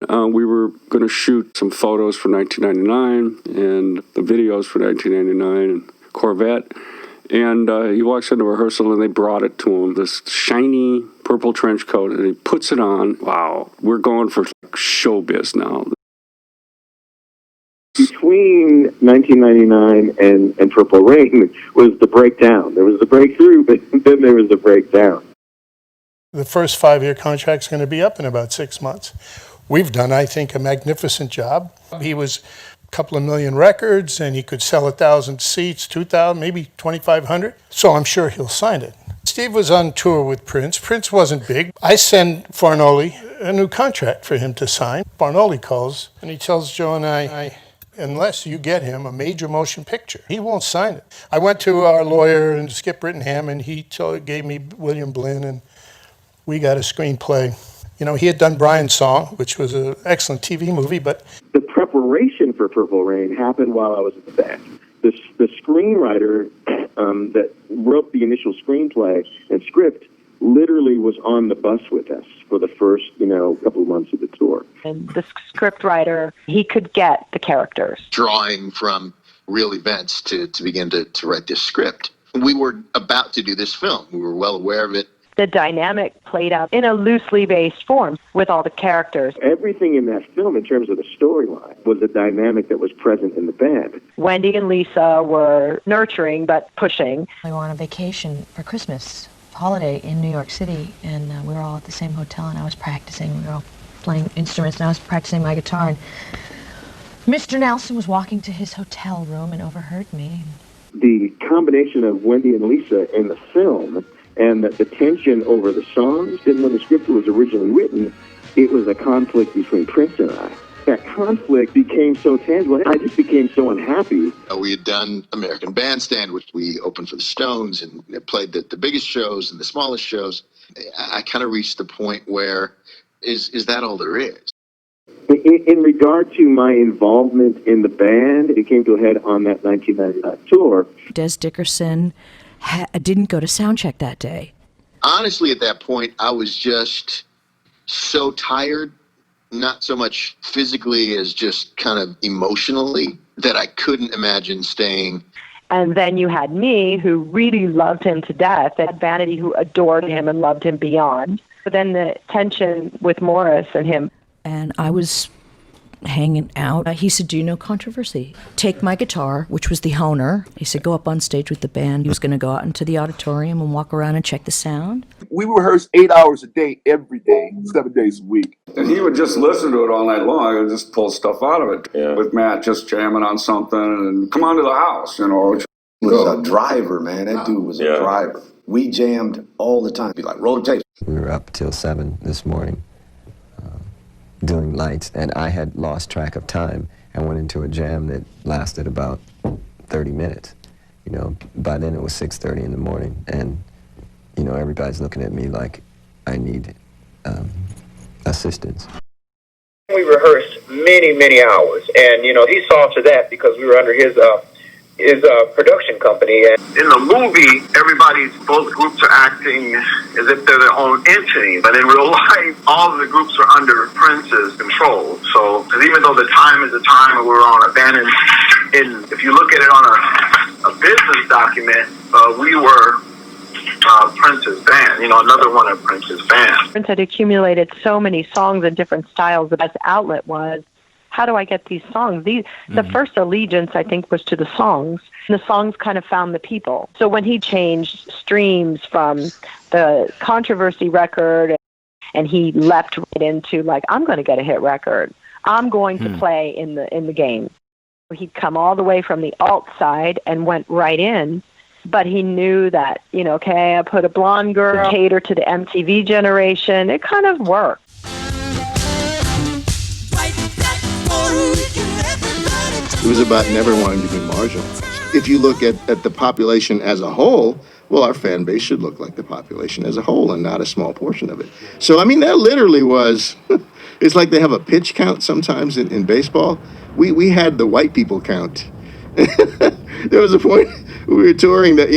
We were going to shoot some photos for 1999 and the videos for 1999 and Corvette. And he walks into rehearsal and they brought it to him, this shiny purple trench coat, and he puts it on. Wow, we're going for showbiz now. Between 1999 and Purple Rain was the breakdown. There was the breakthrough, but then there was the breakdown. The first 5-year contract's going to be up in about 6 months. We've done, I think, a magnificent job. He was a couple of million records, and he could sell 1,000 seats, 2,000, maybe 2,500. So I'm sure he'll sign it. Steve was on tour with Prince. Prince wasn't big. I send Farnoli a new contract for him to sign. Farnoli calls, and he tells Joe and I, unless you get him a major motion picture, he won't sign it. I went to our lawyer, and Skip Rittenham, and he gave me William Blinn, and we got a screenplay. You know, he had done Brian's Song, which was an excellent TV movie, but... The preparation for Purple Rain happened while I was in the band. The screenwriter that wrote the initial screenplay and script literally was on the bus with us for the first, couple of months of the tour. And the script writer, he could get the characters. Drawing from real events to begin to write this script. We were about to do this film. We were well aware of it. The dynamic played out in a loosely based form with all the characters. Everything in that film, in terms of the storyline, was a dynamic that was present in the band. Wendy and Lisa were nurturing but pushing. We were on a vacation for Christmas holiday in New York City, and we were all at the same hotel, and I was practicing. We were all playing instruments, and I was practicing my guitar. And Mr. Nelson was walking to his hotel room and overheard me. The combination of Wendy and Lisa in the film and the tension over the songs, and when the script was originally written, it was a conflict between Prince and I. That conflict became so tangible, I just became so unhappy. We had done American Bandstand, which we opened for the Stones, and played the biggest shows and the smallest shows. I kind of reached the point where, is that all there is? In regard to my involvement in the band, it came to a head on that 1999 tour. Des Dickerson didn't go to soundcheck that day. Honestly, at that point, I was just so tired, not so much physically as just kind of emotionally, that I couldn't imagine staying. And then you had me, who really loved him to death, and Vanity, who adored him and loved him beyond. But then the tension with Morris and him. And I was hanging out. He said, do you know Controversy? Take my guitar, which was the Honer. He said, go up on stage with the band. He was going to go out into the auditorium and walk around and check the sound. We rehearsed 8 hours a day, every day, 7 days a week. And he would just listen to it all night long and just pull stuff out of it. With Matt just jamming on something and come on to the house, He was a driver, man. That dude was a driver. We jammed all the time. Be like, roll the tape. We were up till 7 this morning doing lights, and I had lost track of time and went into a jam that lasted about 30 minutes. By then it was 6:30 in the morning, and everybody's looking at me like I need assistance. We rehearsed many hours, and he saw to that because we were under his production company. And in the movie, both groups are acting as if they're their own entity, but in real life, all of the groups are under Prince's control. So, because even though the time is a time where we're on a band, and if you look at it on a business document, we were Prince's band, another one of Prince's bands. Prince had accumulated so many songs and different styles. The best outlet was, how do I get these songs? The first allegiance, I think, was to the songs. And the songs kind of found the people. So when he changed streams from the Controversy record, and he leapt right into, I'm going to get a hit record. I'm going to play in the game. He'd come all the way from the alt side and went right in. But he knew that, I put a blonde girl, cater to the MTV generation. It kind of worked. It was about never wanting to be marginalized. If you look at the population as a whole, well, our fan base should look like the population as a whole and not a small portion of it. So, that literally was, it's like they have a pitch count sometimes in baseball. We had the white people count. There was a point we were touring that,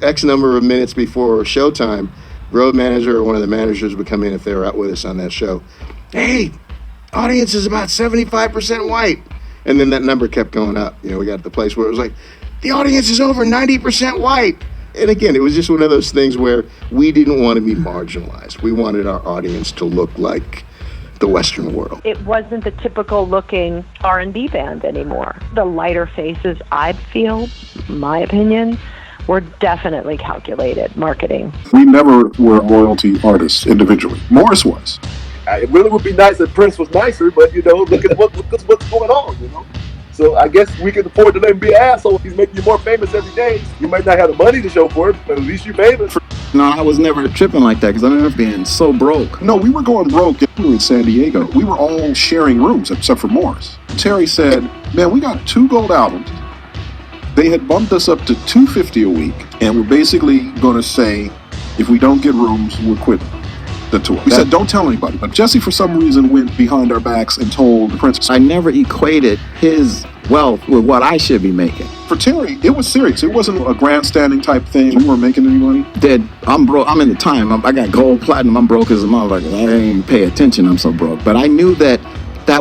X number of minutes before showtime, road manager or one of the managers would come in if they were out with us on that show. Hey, audience is about 75% white. And then that number kept going up. You know, we got to the place where it was like, the audience is over 90% white. And again, it was just one of those things where we didn't want to be marginalized. We wanted our audience to look like the Western world. It wasn't the typical looking R&B band anymore. The lighter faces, I feel, my opinion, were definitely calculated marketing. We never were royalty artists individually. Morris was. It really would be nice if Prince was nicer, but you know, look at what's going on, you know. So I guess we can afford to let him be an asshole. He's making you more famous every day. You might not have the money to show for it, but at least you're famous. No, I was never tripping like that because I remember being so broke. No, we were going broke. We were in San Diego. We were all sharing rooms except for Morris. Terry said, man, we got 2 gold albums. They had bumped us up to $250 a week, and we're basically going to say, if we don't get rooms, we're quitting the tour. We said, don't tell anybody. But Jesse, for some reason, went behind our backs and told Prince. I never equated his wealth with what I should be making. For Terry, it was serious. It wasn't a grandstanding type thing. We weren't making any money. I'm broke. I'm in the time. I got gold, platinum. I'm broke as a motherfucker. I didn't even pay attention. I'm so broke. But I knew that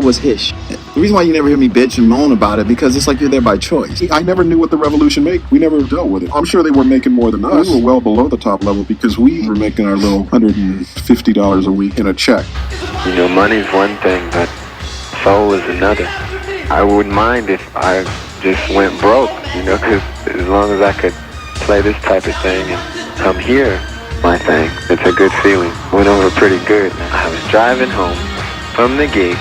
was his shit. The reason why you never hear me bitch and moan about it, because it's like you're there by choice. I never knew what the Revolution made. We never dealt with it. I'm sure they were making more than us. We were well below the top level because we were making our little $150 a week in a check. You know, money's one thing, but soul is another. I wouldn't mind if I just went broke, you know, because as long as I could play this type of thing and come here, my thing, it's a good feeling. Went over pretty good. I was driving home from the gig,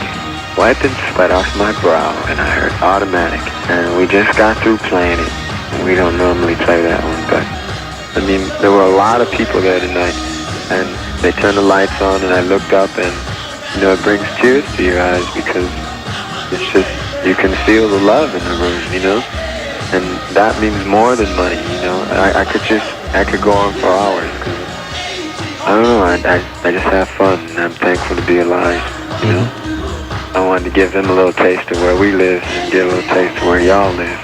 wiping sweat off my brow, and I heard Automatic, and we just got through playing it. We don't normally play that one, but I mean, there were a lot of people there tonight, and they turned the lights on, and I looked up, and you know, it brings tears to your eyes because it's just, you can feel the love in the room, you know, and that means more than money, you know. I could go on for hours, cause I don't know, I just have fun, and I'm thankful to be alive, you know. I wanted to give them a little taste of where we live and get a little taste of where y'all live.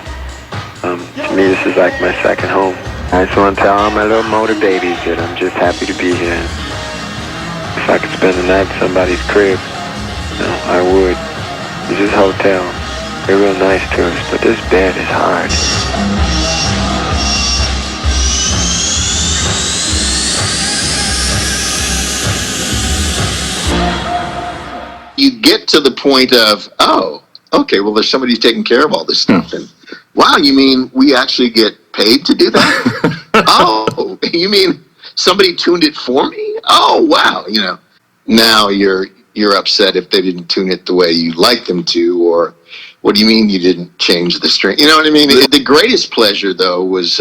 To me, this is like my second home. I just want to tell all my little motor babies that I'm just happy to be here. If I could spend the night at somebody's crib, you know, I would. This is a hotel. They're real nice to us, but this bed is hard. You get to the point of, oh, okay, well, there's somebody who's taking care of all this stuff. And wow, you mean we actually get paid to do that? Oh, you mean somebody tuned it for me? Oh, wow. You know, now you're upset if they didn't tune it the way you like them to, or what do you mean you didn't change the string? You know what I mean? The greatest pleasure, though, was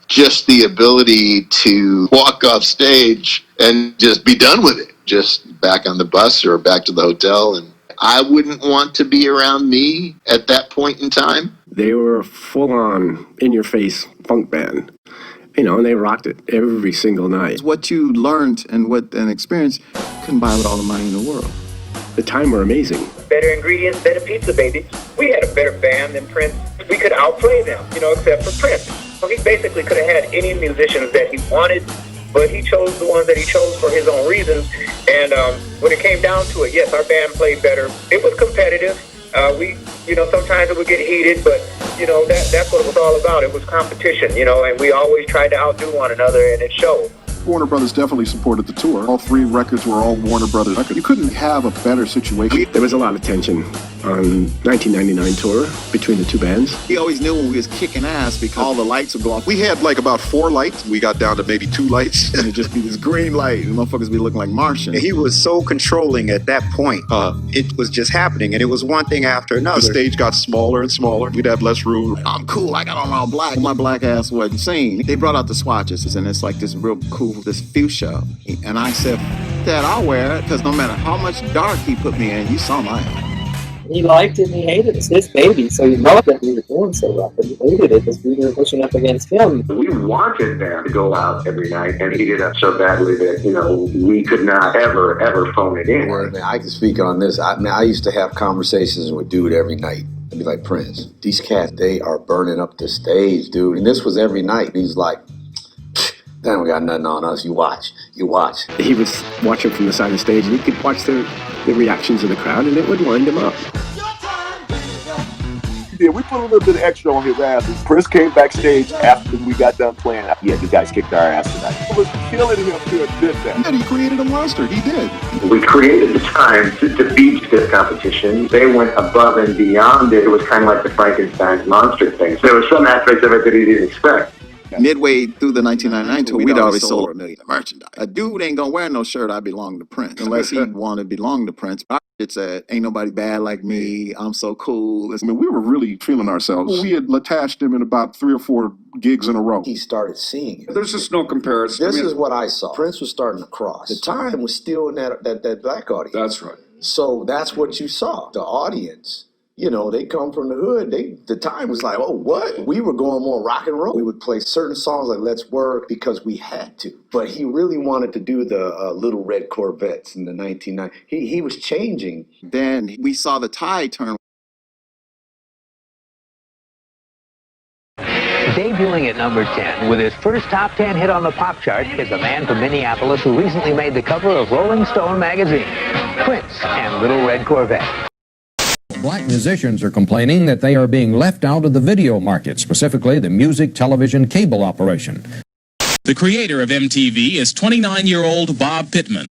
just the ability to walk off stage and just be done with it. Just back on the bus or back to the hotel. And I wouldn't want to be around me at that point in time. They were a full-on, in-your-face funk band, you know, and they rocked it every single night. What you learned and what an experience couldn't buy with all the money in the world. The time were amazing. Better ingredients, better pizza, baby. We had a better band than Prince. We could outplay them, you know, except for Prince. So he basically could have had any musicians that he wanted, but he chose the ones that he chose for his own reasons. And when it came down to it, yes, our band played better. It was competitive. You know, sometimes it would get heated, but, you know, that's what it was all about. It was competition, you know, and we always tried to outdo one another, and it showed. Warner Brothers definitely supported the tour. All 3 records were all Warner Brothers records. You couldn't have a better situation. There was a lot of tension on 1999 tour between the 2 bands. He always knew when we was kicking ass because all the lights would go off. We had like about 4 lights. We got down to maybe 2 lights. And it'd just be this green light and motherfuckers be looking like Martians. He was so controlling at that point. It was just happening, and it was one thing after another. The stage got smaller and smaller. We'd have less room. I'm cool. I got on all black. My black ass wasn't seen. They brought out the swatches, and it's like this real cool, this fuchsia. And I said, that I'll wear it, because no matter how much dark he put me in, you saw my eye. He liked it and he hated it. It's his baby, so he loved that we were doing so rough, but he hated it because we were pushing up against him. We wanted them to go out every night, and he did it so badly that, you know, we could not ever phone it in. Man, I can speak on this. I used to have conversations with dude every night. I'd be like, Prince, these cats, they are burning up the stage, dude. And this was every night. He's like, they don't got nothing on us. You watch. You watch. He was watching from the side of the stage, and he could watch the reactions of the crowd, and it would wind him up. Yeah, we put a little bit of extra on his ass. Prince came backstage after we got done playing. Yeah, you guys kicked our ass tonight. It was killing him to admit that. And he created a monster. He did. We created the time to beat this competition. They went above and beyond it. It was kind of like the Frankenstein's monster thing. There were some aspects of it that he didn't expect. Midway through the 1999 tour, we'd already sold 1 million of merchandise. A dude ain't gonna wear no shirt, I belong to Prince, unless he want to belong to Prince. It said, ain't nobody bad like me, I'm so cool. I mean, we were really feeling ourselves. We had attached him in about 3 or 4 gigs in a row. He started seeing it. There's just no comparison. This is what I saw. Prince was starting to cross. The time was still in that black audience. That's right. So that's what you saw. The audience, you know, they come from the hood. The time was like, oh, what? We were going more rock and roll. We would play certain songs like Let's Work because we had to. But he really wanted to do the Little Red Corvettes in the 1990s. He was changing. Then we saw the tide turn. Debuting at number 10 with his first top 10 hit on the pop chart is a man from Minneapolis who recently made the cover of Rolling Stone magazine, Prince and Little Red Corvette. Black musicians are complaining that they are being left out of the video market, specifically the music, television, cable operation. The creator of MTV is 29-year-old Bob Pittman.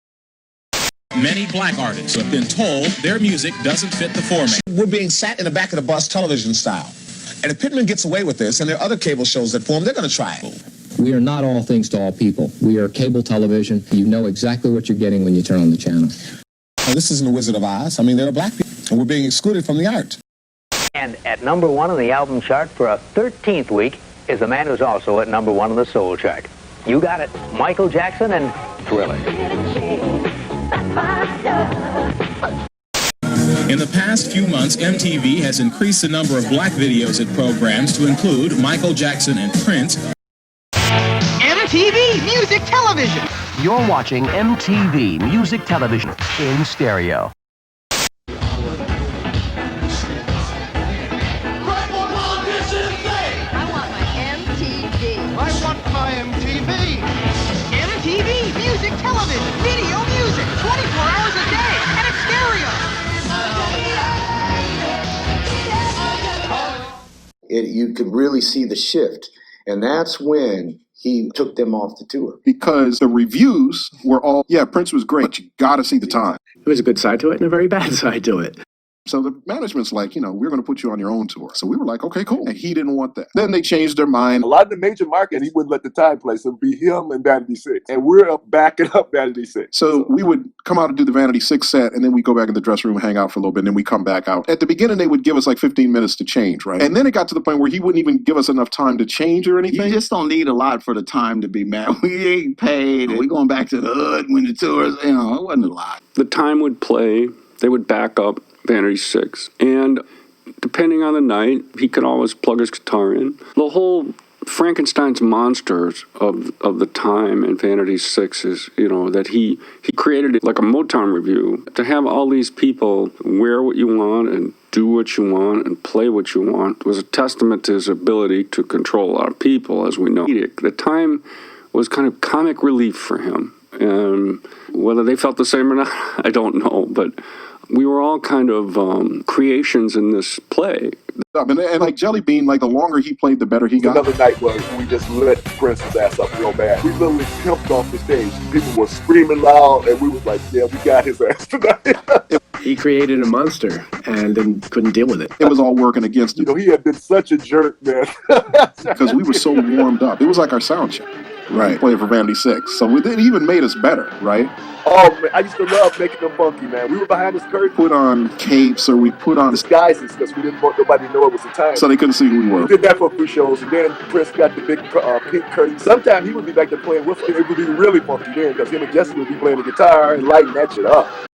Many black artists have been told their music doesn't fit the format. We're being sat in the back of the bus television style. And if Pittman gets away with this, and there are other cable shows that form, they're going to try it. We are not all things to all people. We are cable television. You know exactly what you're getting when you turn on the channel. Now, this isn't the Wizard of Oz. I mean, there are black people, and we're being excluded from the art. And at number 1 on the album chart for a 13th week is a man who's also at number 1 on the soul chart. You got it, Michael Jackson and Thriller. In the past few months, MTV has increased the number of black videos it programs to include Michael Jackson and Prince. MTV Music Television. You're watching MTV Music Television in stereo. MTV Music Television. Video music. 24 hours a day. And it's stereo. You could really see the shift. And that's when he took them off the tour. Because the reviews were all, yeah, Prince was great, but you got to see the time. There was a good side to it and a very bad side to it. So the management's like, you know, we're going to put you on your own tour. So we were like, okay, cool. And he didn't want that. Then they changed their mind. A lot of the major markets, he wouldn't let the time play. So it'd be him and Vanity 6. And we're up backing up Vanity 6. So we would come out and do the Vanity 6 set, and then we go back in the dressing room, hang out for a little bit, and then we come back out. At the beginning, they would give us like 15 minutes to change, right? And then it got to the point where he wouldn't even give us enough time to change or anything. You just don't need a lot for the time to be mad. We ain't paid. We going back to the hood when the tours, you know, it wasn't a lot. The time would play. They would back up Vanity 6. And depending on the night, he could always plug his guitar in. The whole Frankenstein's monsters of the time in Vanity 6 is, you know, that he created it like a Motown review. To have all these people wear what you want and do what you want and play what you want was a testament to his ability to control a lot of people, as we know. The time was kind of comic relief for him. And whether they felt the same or not, I don't know, but we were all kind of creations in this play. And like Jelly Bean, like the longer he played, the better he got. Another night was we just lit Prince's ass up real bad. We literally pimped off the stage. People were screaming loud, and we was like, yeah, we got his ass tonight. He created a monster and then couldn't deal with it. It was all working against him. You know, he had been such a jerk, man. Because we were so warmed up. It was like our sound check. Right. Playing for Vanity 6. So it even made us better, right? Oh, man, I used to love making them funky, man. We were behind the curtain. Put on capes or we put on disguises because we didn't want nobody to know it was the time. So they couldn't see who we were. We did that for a few shows, and then Prince got the big pink curtain. Sometimes he would be back there playing with us. It would be really funky then because him and Jesse would be playing the guitar and lighting that shit up.